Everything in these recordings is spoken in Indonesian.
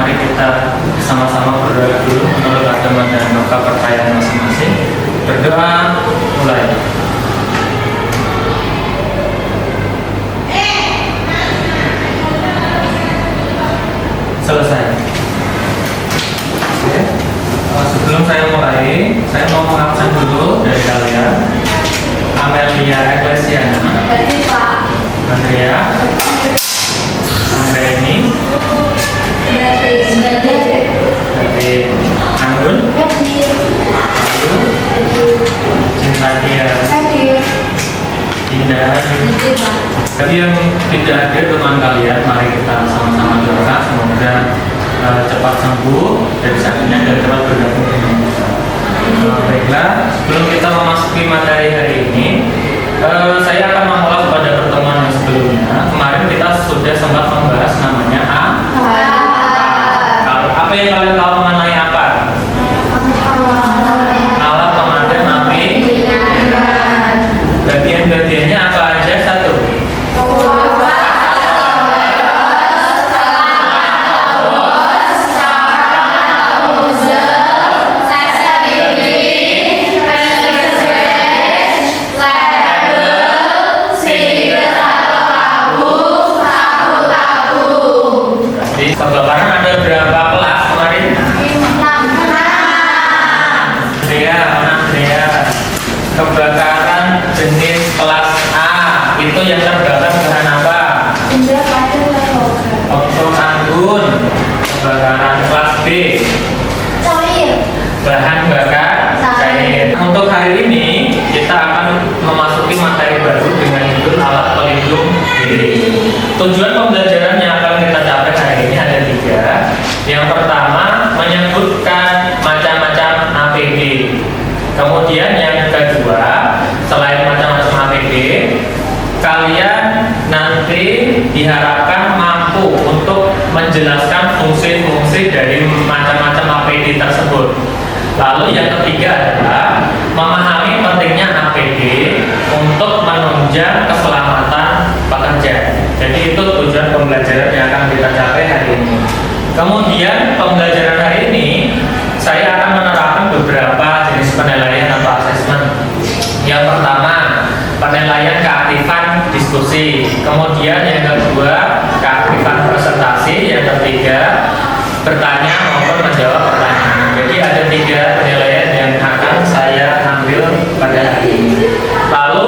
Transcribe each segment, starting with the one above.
mari kita sama-sama berdoa dulu menurut agama dan kepercayaan masing-masing. Berdoa mulai. Selesai. Oke. Sebelum saya mulai, saya mau mengabsen dulu dari kalian. Amelia Ecclesiana, Andrea, Andreni, dari Anggun, Cintadia, Indah. Bagi yang tidak hadir teman kalian, mari kita sama-sama doa semoga cepat sembuh dari sakitnya dan cepat bergabung dengan kita. Baiklah, sebelum kita memasuki materi hari ini, saya akan mengulas pada pertemuan yang sebelumnya. Kemarin kita sudah sempat membahas namanya A. Apa yang kalian tahu mengenai apa? Alat pemadam api. Bagian-bagiannya apa aja? Satu. Kebakaran ada berapa kelas kemarin? 6. Kebakaran jenis kelas A itu yang terbakar bahan apa? Untuk anggun. Kebakaran kelas B, bahan bakar cair. Untuk hari ini kita akan memasuki materi baru dengan judul alat pelindung diri. Tujuan pembelajaran yang akan kita capai hari ini ada 3. Yang pertama, menyebutkan macam-macam APD. Kemudian yang kedua, selain macam-macam APD, kalian nanti diharapkan mampu untuk menjelaskan fungsi-fungsi dari macam-macam APD tersebut. Lalu yang ketiga adalah memahami pentingnya APD untuk menunjang keselamatan pekerja. Jadi itu tujuan pembelajaran yang akan kita capai hari ini. Kemudian pembelajaran hari ini saya akan menerapkan beberapa jenis penilaian atau asesmen. Yang pertama, penilaian keaktifan diskusi. Kemudian yang kedua, keaktifan presentasi. Yang ketiga, bertanya maupun menjawab pertanyaan. Jadi ada 3 penilaian yang akan saya ambil pada hari ini. Lalu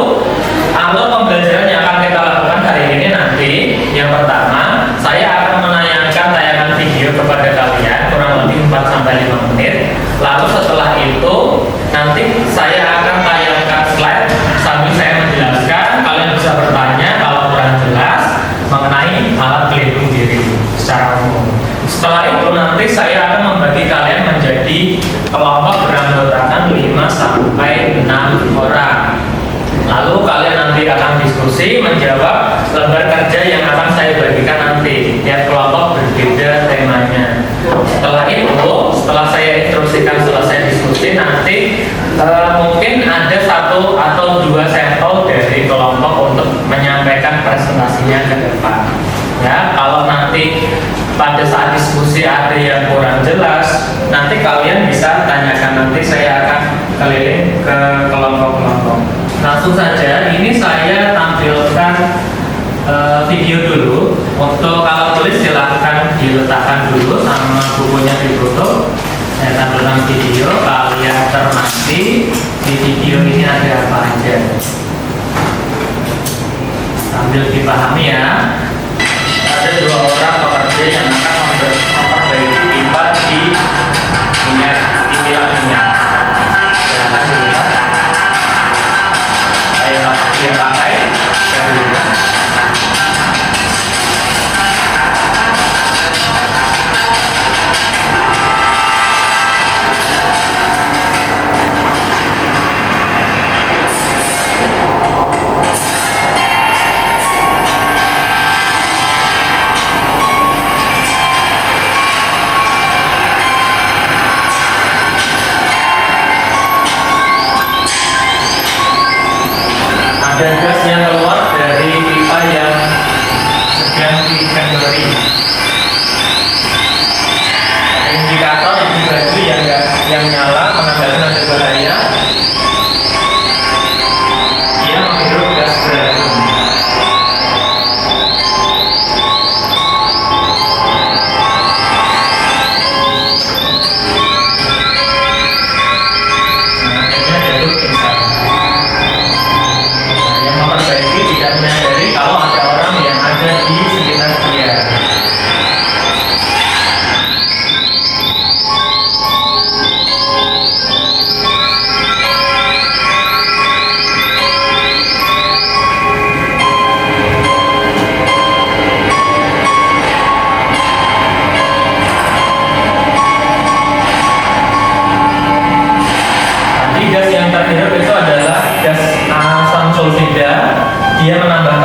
alur pembelajaran yang akan kita lakukan hari ini nanti, yang pertama, saya akan menayangkan tayangan video kepada kalian kurang lebih 4-5 menit. Lalu setelah itu nanti saya akan tayangkan slide sambil saya menjelaskan. Kalian bisa bertanya kalau kurang jelas mengenai alat pelindung diri secara umum. Setelah itu nanti saya akan membagi kalian menjadi kelompok beranggotakan 5-6 orang. Lalu kalian nanti akan diskusi menjawab lembar kerja yang akan saya bagikan nanti. Tiap kelompok berbeda temanya. Setelah itu, setelah saya instruksikan selesai diskusi, nanti mungkin ada 1 atau 2 sampel dari kelompok untuk menyampaikan presentasinya ke depan. Ya, kalau nanti pada saat diskusi ada yang kurang jelas, nanti kalian bisa tanyakan, nanti saya akan keliling ke kelompok-kelompok. Langsung saja, ini saya tampilkan video dulu. Untuk kalau tulis silahkan diletakkan dulu sama bukunya ditutup. Saya tampilkan video, kalian cermati di video ini ada apa aja. Sambil dipahami ya. Ada 2 orang pekerja yang akan memperbaiki pipa di minyak, di kilang minyak. Silahkan dilihat. Saya pakai. Saya dilihat.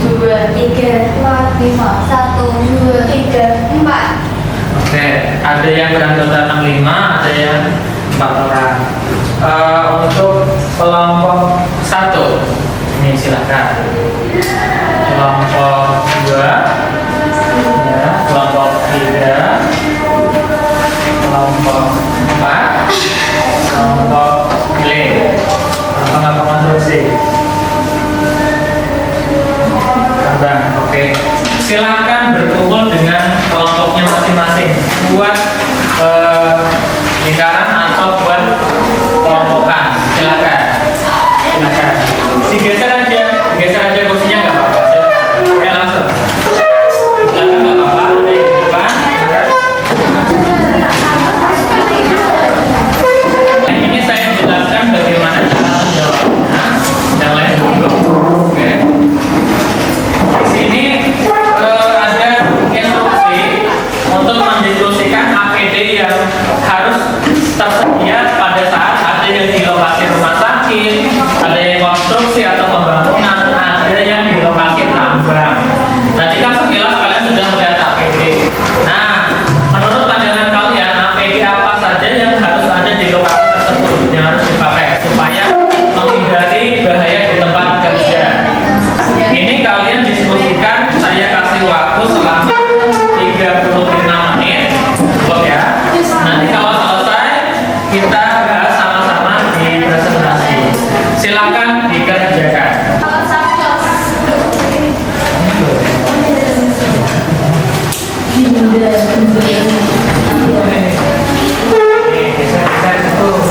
dua, tiga, empat, lima, satu, dua, tiga, empat. Oke, ada yang beranggota 65, ada yang 4 orang. Untuk kelompok 1, ini silakan. Kelompok 2, ya, kelompok 3, kelompok 4, kelompok D. Apa konstruksi? Abang, oke. Silakan berkumpul dengan kelompoknya masing-masing. Buat lingkaran atau buat kelompokan. Silakan. Silakan. Geser aja kursinya nggak apa-apa. Silakan. Oke, langsung. Silakan nggak apa-apa. Ada yang di depan. Ini saya jelaskan bagaimana cara menjawabnya. Yang lain dulu. Oke. Di sini ada instruksi untuk mendiskusikan geser itu,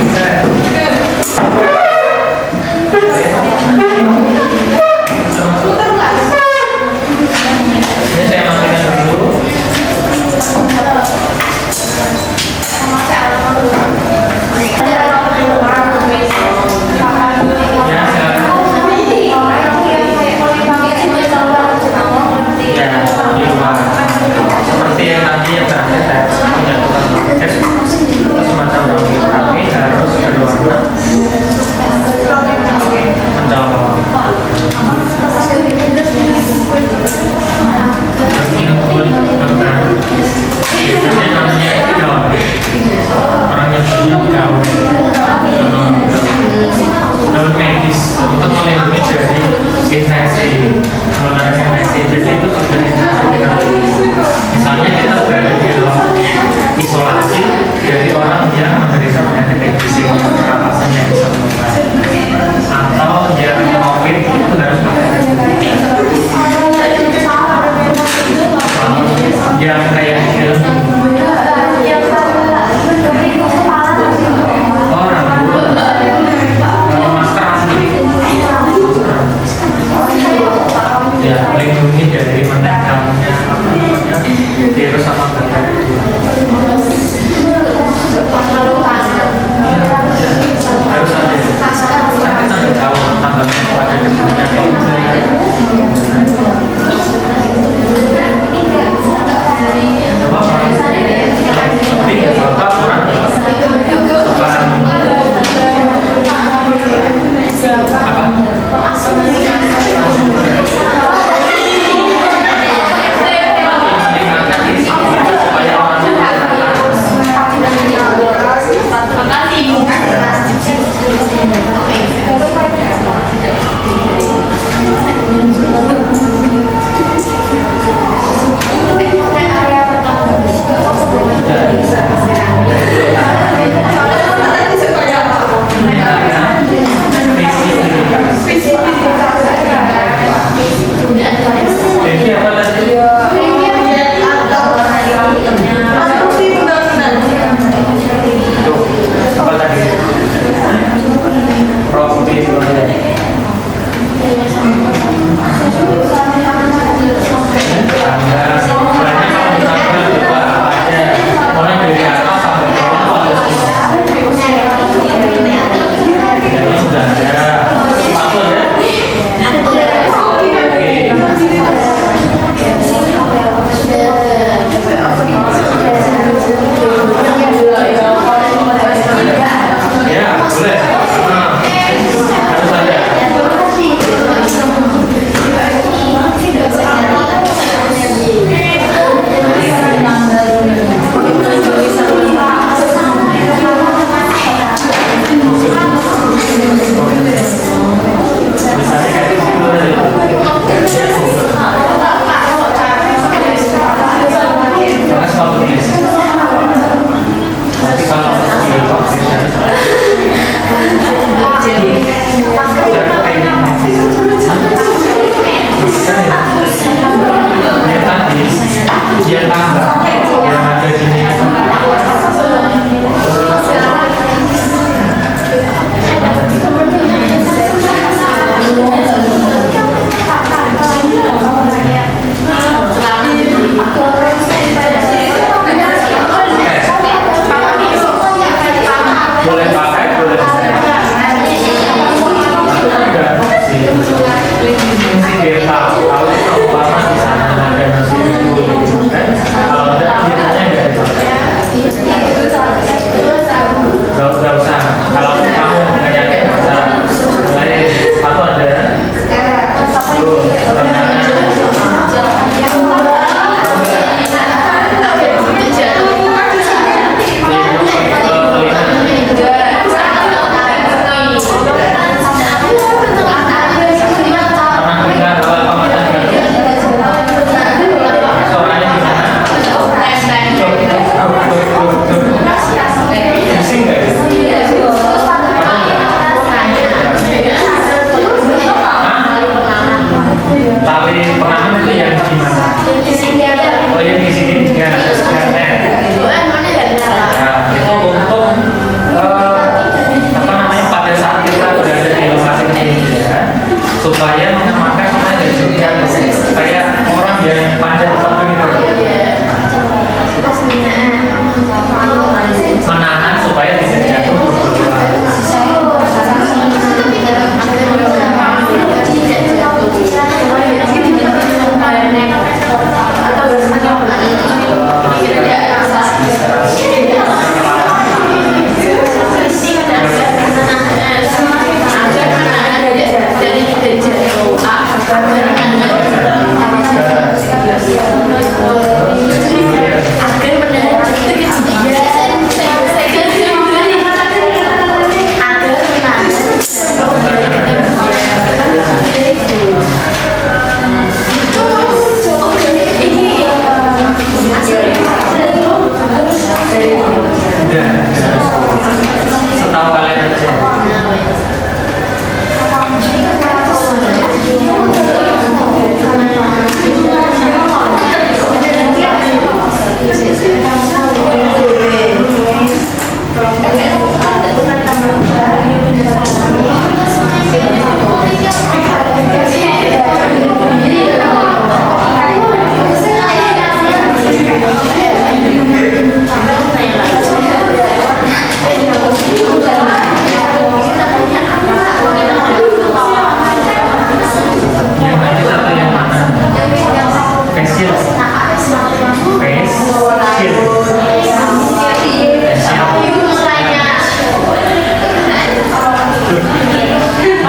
geser. Ini saya matikan dulu. Ya, ya, di luar. Seperti yang tadi yang terakhir saya menyatukan market, semacam rambut rapi harus berwarna mencolok. Biasanya namanya gaun. Orang yang punya gaun, gaun medis untuk melindungi dari infeksi, mengenai infeksi. Jadi itu sebenarnya misalnya kita berada di ruang isolasi dari orang yang menderita penyakit TBC, pernapasannya bisa mengurai, atau yang COVID itu harus pakai yang kayak film orang masker asli ya melindungi dari menempelnya virus sama bakteri. Harus ada kita nggak tahu tanggalnya pada depannya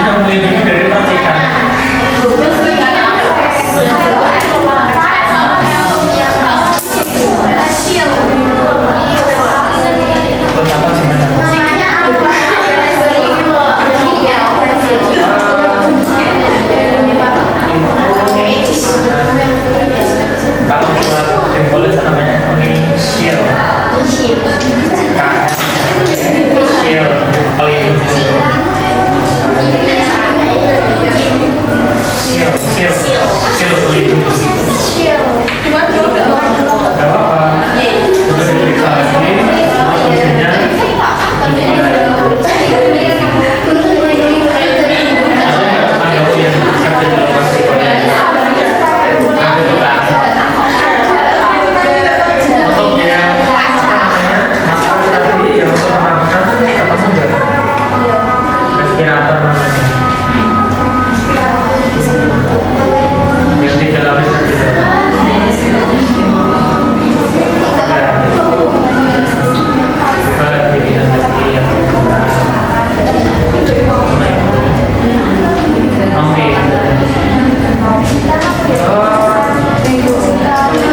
Yang melindungi dari percikan. Terus apa sih? Kalau buat simbolis namanya shield. Shield pelindung. Shield pelindung. Gak apa-apa. Udah diperiksa lagi. Fungsinya ada yang kerja di lokasi koordinat. Ada juga. Untuk yang masker tadi yang untuk mengamankan apa saja? Respirator namanya. Yang di dalamnya saja.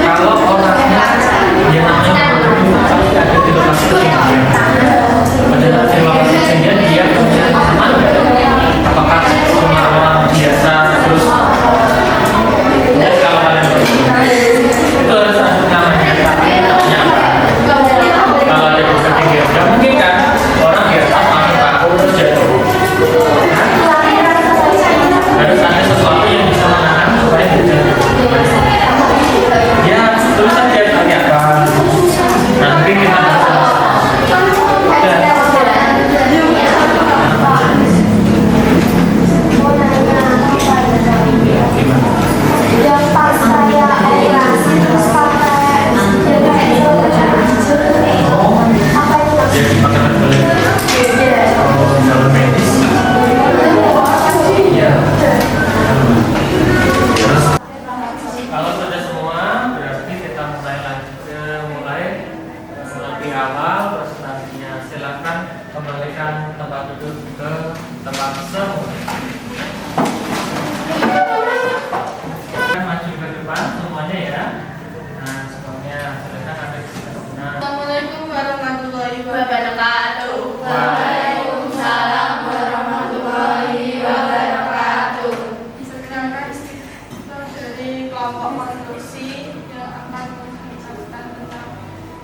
Kalau orangnya yang namanya pasti ada di lokasi ketinggian. Pada di lokasi ketinggian dia punya teman nggak? Apakah cuma orang biasa terus? Jadi kalau kalian itu harus ada namanya tapi namanya apa? Kalau ada di ketinggian, nggak mungkin kan orang di atas masuk aku terus jatuh. Harus ada sesuatu yang bisa menahan supaya dia jatuh. Ya, terus saja tanyakan. Nanti kita Yang pas saya operasi terus pakai apa itu? jadi makanan boleh. Oh, dalam medis. Iya. Terus kalau sudah semua berarti kita mulai lebih awal presentasinya. Silakan kembalikan tempat duduk ke tempat semula. Maju ke depan semuanya ya. Nah, semuanya silakan ada di sini. Nah, Assalamualaikum warahmatullahi wabarakatuh. Waalaikumsalam warahmatullahi wabarakatuh. Perkenalkan dari kelompok konstruksi yang akan menjelaskan tentang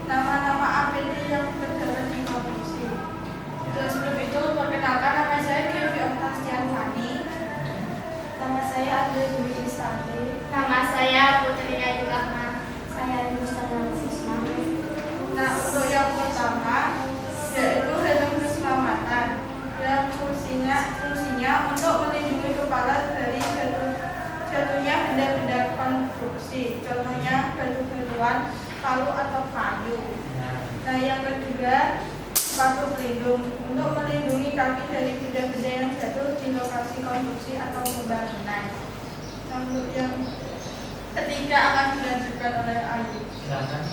nama-nama APD yang terdapat di konstruksi. Terus sebelum itu perkenalkan nama saya Devi Oktavian Fani. Nama saya Andre Dwi Kristanti. Nama saya Putri Ayu Rahma. Saya Mustana Sisma. Nah, untuk yang pertama yaitu helm keselamatan. Dan fungsinya untuk melindungi kepala dari jatuhnya benda-benda konstruksi. Contohnya batu-batuan, palu atau kayu. Nah, yang kedua sepatu pelindung untuk melindungi kaki dari benda-benda yang jatuh di lokasi konstruksi atau pembangunan. Nah, untuk yang ketiga akan dilanjutkan oleh Ayu. silakan.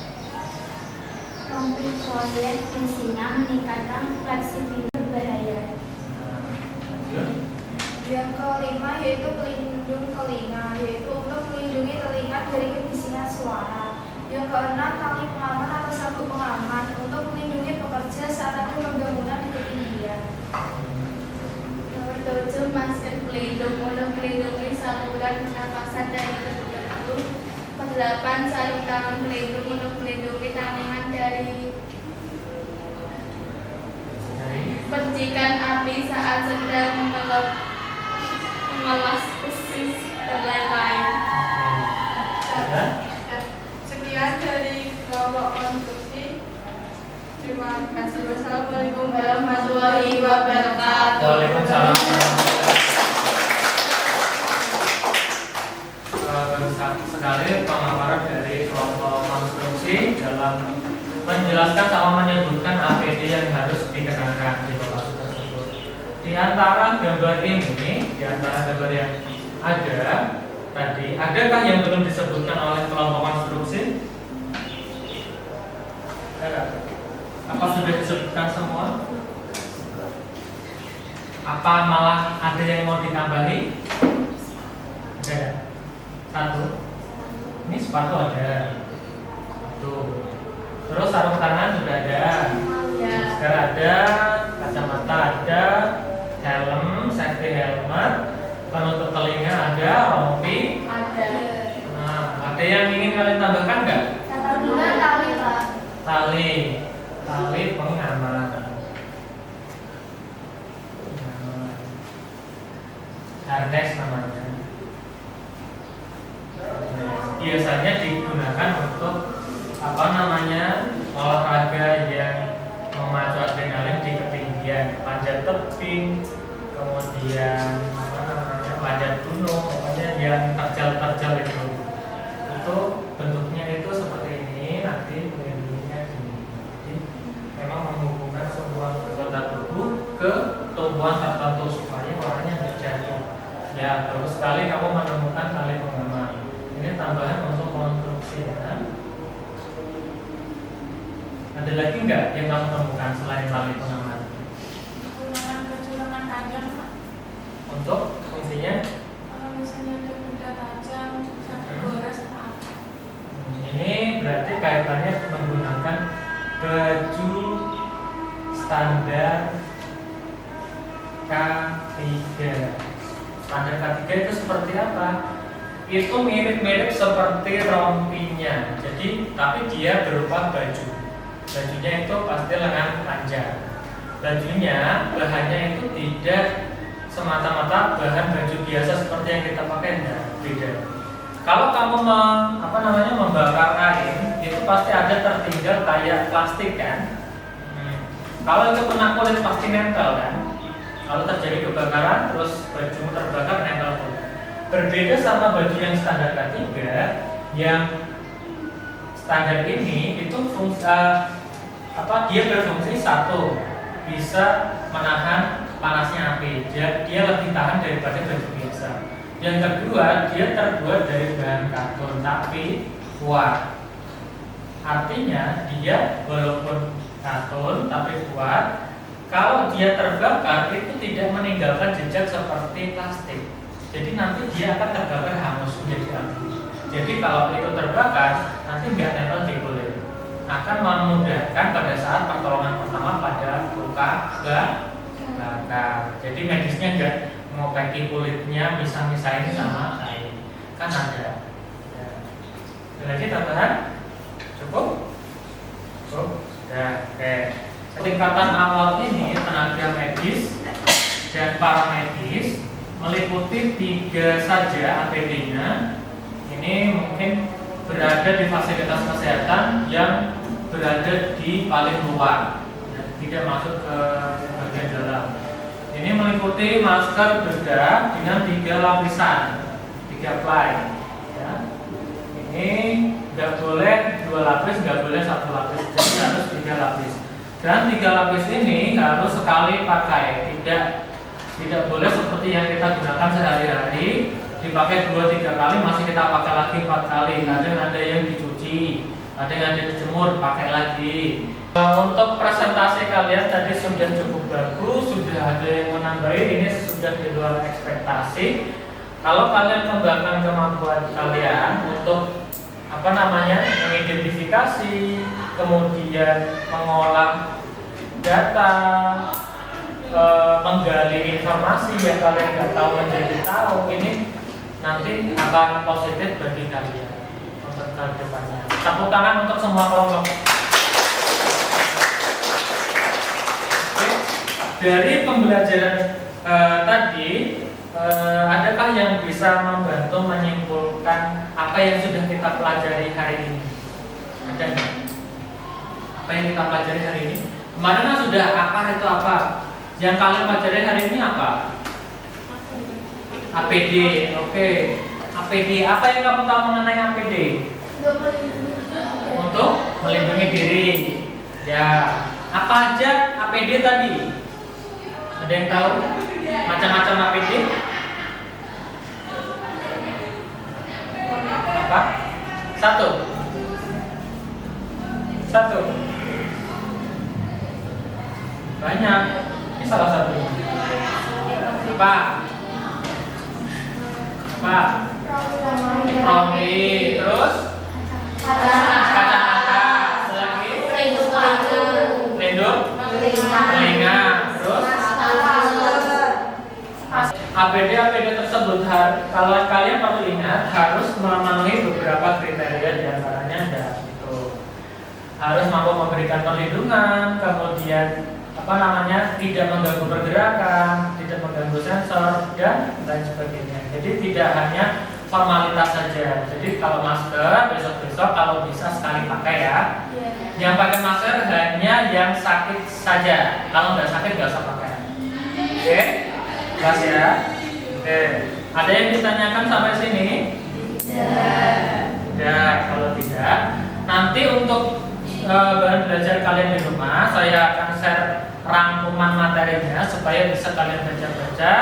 Rompi proyek fungsinya meningkatkan fleksibilitas berbahaya. Lanjut. Yang kelima yaitu pelindung telinga, yaitu untuk melindungi telinga dari kebisingan suara. Yang keenam tali pengaman atau sabuk pengaman untuk melindungi pekerja saat ada pembangunan di ketinggian. Nomor 7 masker pelindung untuk melindungi saluran pernafasan dari debu. Ke-8 sarung tangan pelindung untuk melindungi tangan dari percikan api saat sedang mengelas besi dan lain-lain. Sekian dari kelompok konstruksi. Terima kasih. Wassalamualaikum warahmatullahi wabarakatuh. Waalaikumsalam. Sekali pemaparan dari kelompok konstruksi dalam menjelaskan sama menyebutkan APD yang harus dikenakan di lokasi tersebut. Di antara gambar ini, di antara gambar yang ada tadi, adakah yang belum disebutkan oleh kelompok konstruksi? Apa sudah disebutkan semua? Apa malah ada yang mau ditambahi? Ada. Satu. Ini sepatu ada. Tuh. Terus sarung tangan sudah ada. Masker ada, kacamata ada, helm, safety helmet, penutup telinga ada, rompi. Ada. Nah, ada yang ingin kalian tambahkan nggak? Tali, Pak. Tali pengaman. Harness namanya. Biasanya digunakan untuk olahraga yang memacu adrenalin di ketinggian, panjat tebing, kemudian panjat gunung, pokoknya yang terjal itu bentuknya itu seperti ini, nanti pelindungnya gini. Jadi memang menghubungkan semua anggota tubuh ke tumbuhan tertentu supaya orangnya terjadi. Ya, terus sekali kamu menemukan tali pengaman. Ini tambahan untuk konstruksi ya. Ada lagi nggak yang kamu temukan selain tali pengaman? Kecurangan tajam, Pak. Untuk fungsinya? Kalau misalnya ada benda tajam, sampai gores apa? Ini berarti kaitannya menggunakan baju standar K3. Standar K3 itu seperti apa? Itu mirip-mirip seperti rompinya. Jadi, tapi dia berupa baju. Bajunya itu pasti lengan panjang. Bajunya, bahannya itu tidak semata-mata bahan baju biasa seperti yang kita pakai, enggak, beda. Kalau kamu membakar kain, itu pasti ada tertinggal kayak plastik kan? Kalau itu kena kulit pasti nempel kan? Kalau terjadi kebakaran, terus baju terbakar nempel kulit. Berbeda sama baju yang standar K3, yang standar ini itu dia berfungsi satu, bisa menahan panasnya api. Dia lebih tahan daripada baju biasa. Yang kedua, dia terbuat dari bahan karton tapi kuat. Artinya dia walaupun karton tapi kuat, kalau dia terbakar itu tidak meninggalkan jejak seperti plastik. Jadi nanti dia akan terbakar hangus menjadi api. Jadi kalau itu terbakar, nanti nggak nempel di kulit. Akan memudahkan pada saat pertolongan pertama pada luka bakar. Jadi medisnya nggak ngopeki kulitnya, misahin sama kain. Kan ada. Ya. Ada lagi tambahan? Cukup? Ya, oke. Tingkatan awal ini tenaga medis dan paramedis meliputi 3 saja APD-nya. Ini mungkin berada di fasilitas kesehatan yang berada di paling luar, tidak masuk ke bagian dalam. Ini meliputi masker bedah dengan 3 lapisan, 3 ply. Ya. Ini nggak boleh 2 lapis, nggak boleh 1 lapis, jadi harus 3 lapis. Dan 3 lapis ini harus sekali pakai, tidak boleh seperti yang kita gunakan sehari-hari, dipakai 2-3 kali masih kita pakai lagi 4 kali. Kadang ada yang dicuci, ada yang ada dijemur, pakai lagi. Untuk presentasi kalian tadi sudah cukup bagus, sudah ada yang menambahi, ini sudah di luar ekspektasi. Kalau kalian kembangkan kemampuan kalian untuk mengidentifikasi, kemudian mengolah data, menggali informasi yang kalian nggak tahu menjadi tahu, ini nanti akan positif bagi kalian untuk ke depannya. Tepuk tangan untuk semua kelompok. Oke. Dari pembelajaran tadi, adakah yang bisa membantu menyimpulkan apa yang sudah kita pelajari hari ini? Ada nggak? Apa yang kita pelajari hari ini? Kemarin kan sudah akar itu apa? Yang kalian pelajari hari ini apa? APD, oke. APD, apa yang kamu tahu mengenai APD? Untuk melindungi diri. Ya, apa aja APD tadi? Ada yang tahu? Macam-macam APD? Apa? Satu. Banyak. Ini salah satunya. Apa? Apa? Rompi. Terus? Kacamata. Lagi? Pelindung? Telinga. Terus? APD tersebut kalau kalian perlu ingat harus memenuhi beberapa kriteria, diantaranya ada itu harus mampu memberikan perlindungan, kemudian tidak mengganggu pergerakan, tidak mengganggu sensor dan lain sebagainya. Jadi tidak hanya formalitas saja. Jadi kalau masker besok kalau bisa sekali pakai ya. Yang pakai masker hanya yang sakit saja. Kalau nggak sakit nggak usah pakai. Oke? Jelas ya? Oke. Ada yang ditanyakan sampai sini? Tidak. Kalau tidak, nanti untuk bahan belajar kalian di rumah, saya akan share rangkuman materinya supaya bisa kalian baca-baca.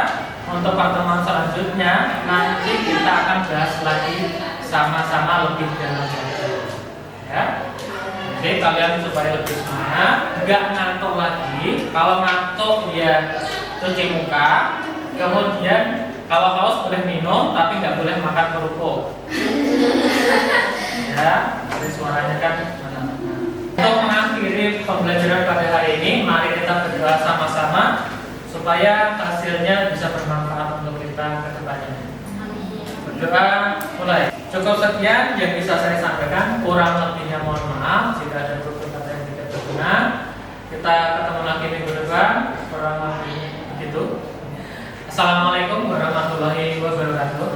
Untuk pertemuan selanjutnya, nanti kita akan bahas lagi sama-sama lebih dalam lagi. Ya. Jadi kalian supaya lebih semangat, nggak ngantuk lagi. Kalau ngantuk ya cuci muka, kemudian kalau haus boleh minum, tapi nggak boleh makan kerupuk. Ya, jadi suaranya kan mana-mana. Untuk mengakhiri pembelajaran pada hari ini, mari kita berdoa sama-sama supaya hasilnya bisa bermanfaat untuk kita ke depannya. Berdoa mulai. Cukup sekian yang bisa saya sampaikan, kurang lebihnya mohon maaf jika ada kata yang tidak berguna. Kita ketemu lagi minggu depan, kurang lebih begitu. Assalamualaikum warahmatullahi wabarakatuh.